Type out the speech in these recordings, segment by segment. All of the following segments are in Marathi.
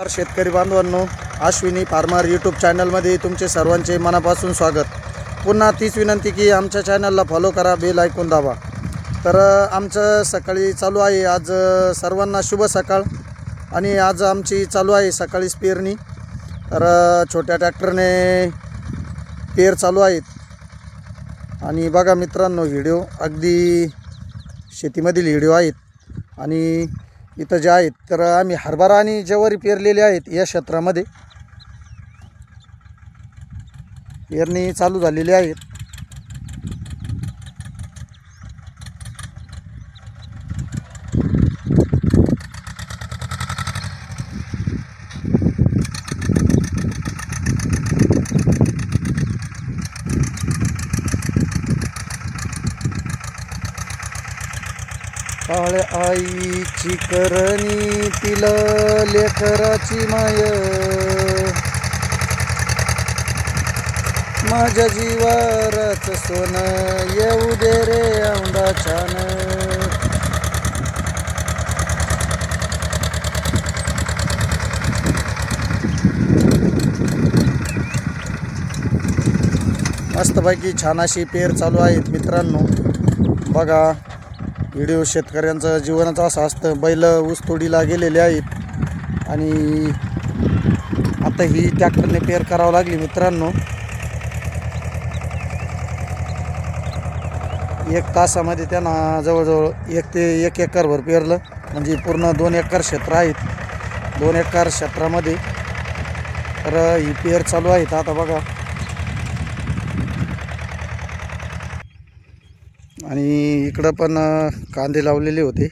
शेतकरी बांधवांनो, अश्विनी फार्मर यूट्यूब चॅनलमध्ये तुमचे सर्वांचे मनापासून स्वागत। पुन्हा तीच विनंती की आमच्या चॅनलला फॉलो करा, बेल आयकॉन दाबा। तर आमचं सकाळी चालू आहे, आज सर्वांना शुभ सकाळ। आणि आज आमची चालू आहे सकाळीच पेरणी। तर छोट्या ट्रॅक्टरने पेर चालू आहेत। आणि बघा मित्रांनो, व्हिडिओ अगदी शेतीमधील व्हिडिओ आहेत। आणि इथं जे आहेत तर आम्ही हरभरा आणि ज्वारी पेरलेले आहेत। या क्षेत्रामध्ये पेरणी चालू झालेली आहे। काळ्या आईची करणी तिला लेकराची माय, माझ्या जीवाराचं सोनं येऊ दे रे औंधा छान। मस्तपैकी छान अशी पेर चालू आहेत मित्रांनो। बघा, व्हिडिओ शेतकऱ्यांचं जीवनाचं असं असतं। बैल ऊसतोडीला गेलेले आहेत आणि आता ही ट्रॅक्टरने पेर करावं लागली मित्रांनो। 1 तासामध्ये त्यांना जवळजवळ 1 ते 1 एकरभर पेरलं, म्हणजे पूर्ण 2 एकर क्षेत्र आहेत। 2 एकर क्षेत्रामध्ये तर ही पेर चालू आहेत। आता बघा, आणि इकडं पण कांदे लावलेले होते,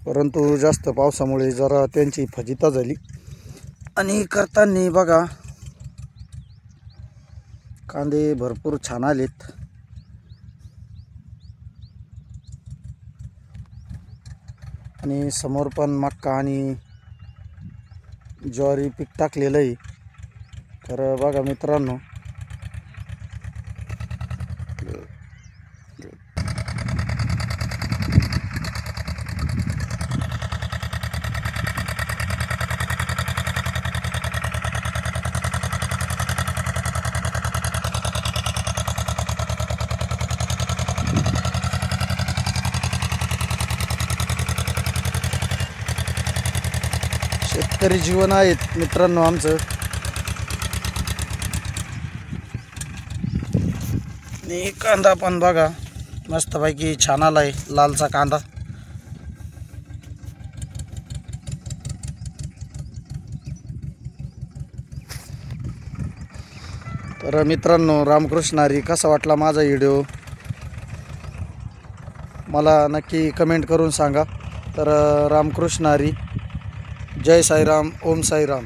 परंतु जास्त पावसामुळे जरा त्यांची फजिता झाली। आणि करताना बघा, कांदे भरपूर छान आलेत। आणि समोर पण मक्का आणि ज्वारी पीक टाकलेलं आहे। तर बघा मित्रांनो, शेतकरी जीवन आहेत मित्रांनो आमचं। आणि कांदा पण बघा मस्तपैकी छान आलाय, लालचा कांदा। तर मित्रांनो, रामकृष्ण हरी। कसा वाटला माझा व्हिडिओ मला नक्की कमेंट करून सांगा। तर रामकृष्ण हरी, जय साईराम, ओम साईराम।